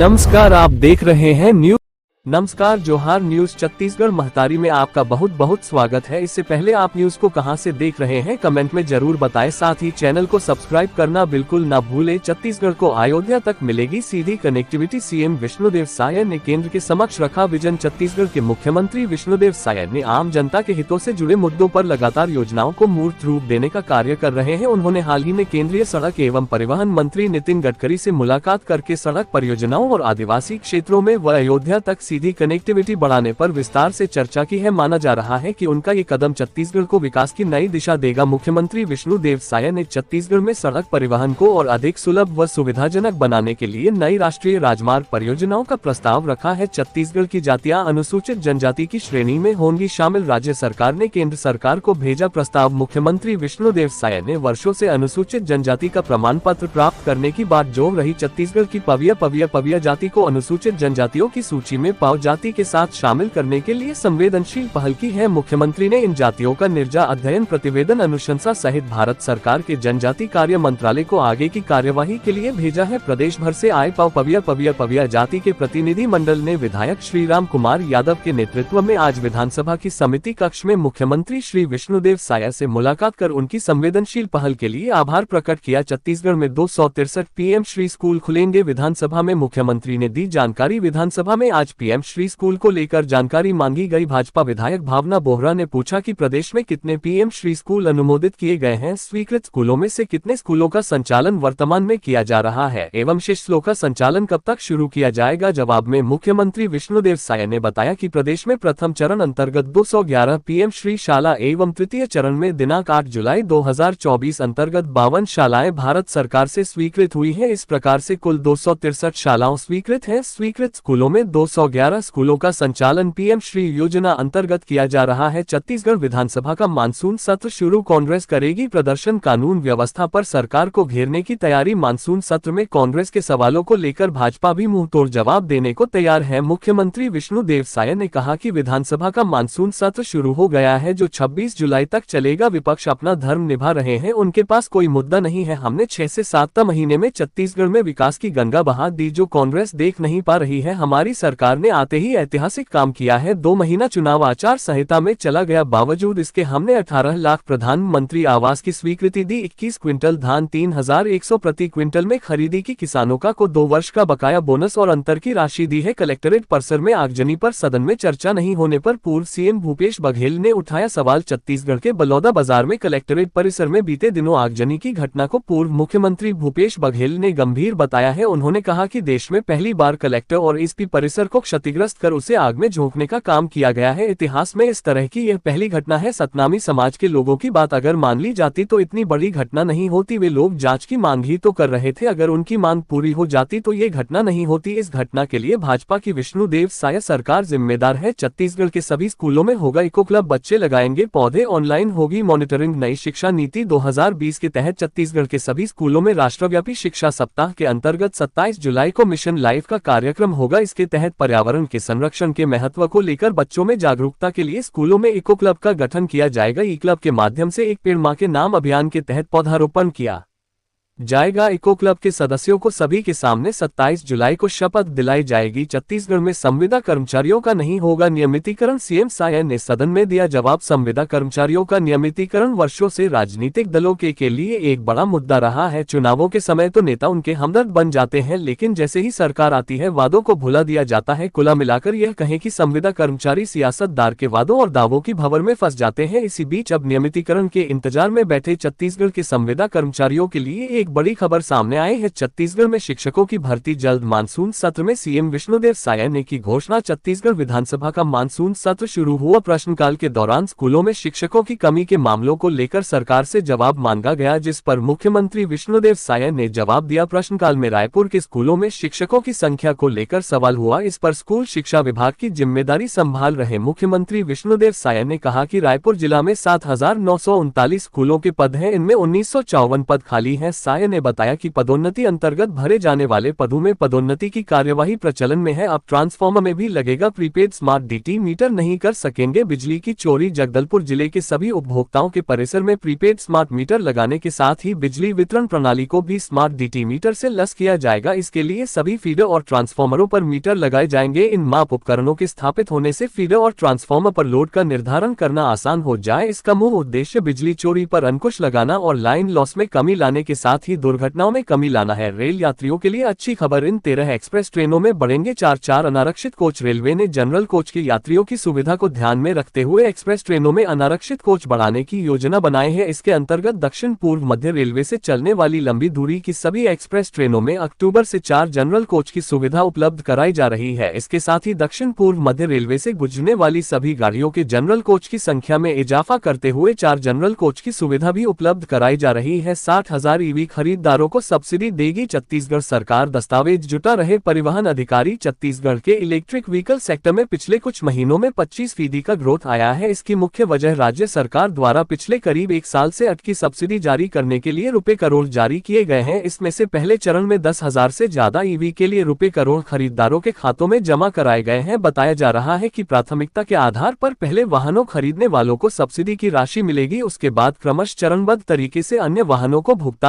नमस्कार, आप देख रहे हैं नमस्कार, जोहार न्यूज छत्तीसगढ़ महतारी में आपका बहुत बहुत स्वागत है। इससे पहले आप न्यूज को कहां से देख रहे हैं कमेंट में जरूर बताएं। साथ ही चैनल को सब्सक्राइब करना बिल्कुल ना भूलें। छत्तीसगढ़ को अयोध्या तक मिलेगी सीधी कनेक्टिविटी। सीएम विष्णुदेव साय ने केंद्र के समक्ष रखा विजन। छत्तीसगढ़ के मुख्यमंत्री विष्णुदेव साय ने आम जनता के हितों से जुड़े मुद्दों पर लगातार योजनाओं को मूर्त रूप देने का कार्य कर रहे हैं। उन्होंने हाल ही में केंद्रीय सड़क एवं परिवहन मंत्री नितिन गडकरी से मुलाकात करके सड़क परियोजनाओं और आदिवासी क्षेत्रों में व अयोध्या तक सीधी कनेक्टिविटी बढ़ाने पर विस्तार से चर्चा की है। माना जा रहा है कि उनका ये कदम छत्तीसगढ़ को विकास की नई दिशा देगा। मुख्यमंत्री विष्णुदेव साय ने छत्तीसगढ़ में सड़क परिवहन को और अधिक सुलभ व सुविधाजनक बनाने के लिए नई राष्ट्रीय राजमार्ग परियोजनाओं का प्रस्ताव रखा है। छत्तीसगढ़ की जातियां अनुसूचित जनजाति की श्रेणी में होंगी शामिल। राज्य सरकार ने केंद्र सरकार को भेजा प्रस्ताव। मुख्यमंत्री विष्णुदेव साय ने वर्षों से अनुसूचित जनजाति का प्रमाण पत्र प्राप्त करने की बात जोर रही। छत्तीसगढ़ की पविया जाति को अनुसूचित जनजातियों की सूची में पाव जाति के साथ शामिल करने के लिए संवेदनशील पहल की है। मुख्यमंत्री ने इन जातियों का निर्जा अध्ययन, प्रतिवेदन, अनुशंसा सहित भारत सरकार के जनजाति कार्य मंत्रालय को आगे की कार्यवाही के लिए भेजा है। प्रदेश भर से आए पविया जाति के प्रतिनिधि मंडल ने विधायक श्री राम कुमार यादव के नेतृत्व में आज विधानसभा की समिति कक्ष में मुख्यमंत्री श्री विष्णुदेव साय से मुलाकात कर उनकी संवेदनशील पहल के लिए आभार प्रकट किया। छत्तीसगढ़ में 263 पीएम श्री स्कूल खुलेंगे। विधानसभा में मुख्यमंत्री ने दी जानकारी। विधानसभा में आज पीएम श्री स्कूल को लेकर जानकारी मांगी गई। भाजपा विधायक भावना बोहरा ने पूछा कि प्रदेश में कितने पीएम श्री स्कूल अनुमोदित किए गए हैं, स्वीकृत स्कूलों में से कितने स्कूलों का संचालन वर्तमान में किया जा रहा है एवं शेष स्कूलों का संचालन कब तक शुरू किया जाएगा। जवाब में मुख्यमंत्री विष्णुदेव साय ने बताया कि प्रदेश में प्रथम चरण अंतर्गत 211 पीएम श्री शाला एवं तृतीय चरण में दिनांक 8 जुलाई 2024 अंतर्गत 52 शालाएं भारत सरकार से स्वीकृत हुई है। इस प्रकार से कुल 263 शालाओं स्वीकृत है। स्वीकृत स्कूलों में 211 स्कूलों का संचालन पीएम श्री योजना अंतर्गत किया जा रहा है। छत्तीसगढ़ विधानसभा का मानसून सत्र शुरू, कांग्रेस करेगी प्रदर्शन। कानून व्यवस्था पर सरकार को घेरने की तैयारी। मानसून सत्र में कांग्रेस के सवालों को लेकर भाजपा भी मुंहतोड़ जवाब देने को तैयार है। मुख्यमंत्री विष्णुदेव साय ने कहा कि विधानसभा का मानसून सत्र शुरू हो गया है जो 26 जुलाई तक चलेगा। विपक्ष अपना धर्म निभा रहे हैं, उनके पास कोई मुद्दा नहीं है। हमने 6 से 7 महीने में छत्तीसगढ़ में विकास की गंगा बहा दी जो कांग्रेस देख नहीं पा रही है। हमारी सरकार ने आते ही ऐतिहासिक काम किया है। 2 महीना चुनाव आचार संहिता में चला गया, बावजूद इसके हमने 18 लाख प्रधानमंत्री आवास की स्वीकृति दी। 21 क्विंटल धान 3100 प्रति क्विंटल में खरीदी की। किसानों को 2 वर्ष का बकाया बोनस और अंतर की राशि दी है। कलेक्ट्रेट परिसर में आगजनी पर सदन में चर्चा नहीं होने पर पूर्व सीएम भूपेश बघेल ने उठाया सवाल। छत्तीसगढ़ के बलौदा बाजार में कलेक्ट्रेट परिसर में बीते दिनों आगजनी की घटना को पूर्व मुख्यमंत्री भूपेश बघेल ने गंभीर बताया है। उन्होंने कहा कि देश में पहली बार कलेक्टर और एसपी परिसर को क्षतिग्रस्त कर उसे आग में झोंकने का काम किया गया है। इतिहास में इस तरह की यह पहली घटना है। सतनामी समाज के लोगों की बात अगर मान ली जाती तो इतनी बड़ी घटना नहीं होती। वे लोग जांच की मांग ही तो कर रहे थे, अगर उनकी मांग पूरी हो जाती तो ये घटना नहीं होती। इस घटना के लिए भाजपा की विष्णुदेव साय सरकार जिम्मेदार है। छत्तीसगढ़ के सभी स्कूलों में होगा इको क्लब, बच्चे लगाएंगे पौधे, ऑनलाइन होगी मॉनिटरिंग। नई शिक्षा नीति 2020 के तहत छत्तीसगढ़ के सभी स्कूलों में राष्ट्रव्यापी शिक्षा सप्ताह के अंतर्गत 27 जुलाई को मिशन लाइफ का कार्यक्रम होगा। इसके तहत पर्यावरण के संरक्षण के महत्व को लेकर बच्चों में जागरूकता के लिए स्कूलों में इको क्लब का गठन किया जाएगा। ई क्लब के माध्यम से एक पेड़ मां के नाम अभियान के तहत पौधारोपण किया जाएगा। इको क्लब के सदस्यों को सभी के सामने 27 जुलाई को शपथ दिलाई जाएगी। छत्तीसगढ़ में संविदा कर्मचारियों का नहीं होगा नियमितीकरण, सीएम साय ने सदन में दिया जवाब। संविदा कर्मचारियों का नियमितीकरण वर्षों से राजनीतिक दलों के लिए एक बड़ा मुद्दा रहा है। चुनावों के समय तो नेता उनके हमदर्द बन जाते हैं, लेकिन जैसे ही सरकार आती है वादों को भुला दिया जाता है। कुल मिलाकर यह कहें कि संविदा कर्मचारी सियासतदार के वादों और दावों की भंवर में फंस जाते हैं। इसी बीच अब नियमितीकरण के इंतजार में बैठे छत्तीसगढ़ के संविदा कर्मचारियों के लिए एक बड़ी खबर सामने आई है। छत्तीसगढ़ में शिक्षकों की भर्ती जल्द। मानसून सत्र में सीएम विष्णुदेव साय ने की घोषणा। छत्तीसगढ़ विधानसभा का मानसून सत्र शुरू हुआ। प्रश्नकाल के दौरान स्कूलों में शिक्षकों की कमी के मामलों को लेकर सरकार से जवाब मांगा गया, जिस पर मुख्यमंत्री विष्णुदेव साय ने जवाब दिया। प्रश्नकाल में रायपुर के स्कूलों में शिक्षकों की संख्या को लेकर सवाल हुआ। इस पर स्कूल शिक्षा विभाग की जिम्मेदारी संभाल रहे मुख्यमंत्री विष्णुदेव साय ने कहा कि रायपुर जिला में 7,939 स्कूलों के पद हैं, इनमें 1954 पद खाली हैं। साय ने बताया कि पदोन्नति अंतर्गत भरे जाने वाले पदों में पदोन्नति की कार्यवाही प्रचलन में है। अब ट्रांसफार्मर में भी लगेगा प्रीपेड स्मार्ट डीटी मीटर, नहीं कर सकेंगे बिजली की चोरी। जगदलपुर जिले के सभी उपभोक्ताओं के परिसर में प्रीपेड स्मार्ट मीटर लगाने के साथ ही बिजली वितरण प्रणाली को भी स्मार्ट डीटी मीटर से लैस किया जाएगा। इसके लिए सभी फीडर और ट्रांसफार्मरों पर मीटर लगाए जाएंगे। इन माप उपकरणों के स्थापित होने से फीडर और ट्रांसफार्मर पर लोड का निर्धारण करना आसान हो जाए। इसका मूल उद्देश्य बिजली चोरी पर अंकुश लगाना और लाइन लॉस में कमी लाने के साथ ही दुर्घटनाओं में कमी लाना है। रेल यात्रियों के लिए अच्छी खबर, इन 13 एक्सप्रेस ट्रेनों में बढ़ेंगे 4 अनारक्षित कोच। रेलवे ने जनरल कोच के यात्रियों की सुविधा को ध्यान में रखते हुए एक्सप्रेस ट्रेनों में अनारक्षित कोच बढ़ाने की योजना बनाई है। इसके अंतर्गत दक्षिण पूर्व मध्य रेलवे से चलने वाली लंबी दूरी की सभी एक्सप्रेस ट्रेनों में अक्टूबर से 4 जनरल कोच की सुविधा उपलब्ध कराई जा रही है। इसके साथ ही दक्षिण पूर्व मध्य रेलवे से गुजरने वाली सभी गाड़ियों के जनरल कोच की संख्या में इजाफा करते हुए 4 जनरल कोच की सुविधा भी उपलब्ध कराई जा रही है। 60,000 ईवी खरीदारों को सब्सिडी देगी छत्तीसगढ़ सरकार, दस्तावेज जुटा रहे परिवहन अधिकारी। छत्तीसगढ़ के इलेक्ट्रिक व्हीकल सेक्टर में पिछले कुछ महीनों में 25% का ग्रोथ आया है। इसकी मुख्य वजह राज्य सरकार द्वारा पिछले करीब 1 साल से अटकी सब्सिडी जारी करने के लिए ₹1 करोड़ जारी किए गए हैं। इसमें से पहले चरण में 10,000 से ज्यादा ईवी के लिए ₹1 करोड़ खरीदारों के खातों में जमा कराए गए हैं। बताया जा रहा है कि प्राथमिकता के आधार पर पहले वाहनों खरीदने वालों को सब्सिडी की राशि मिलेगी, उसके बाद क्रमशः चरणबद्ध तरीके से अन्य वाहनों को भुगतान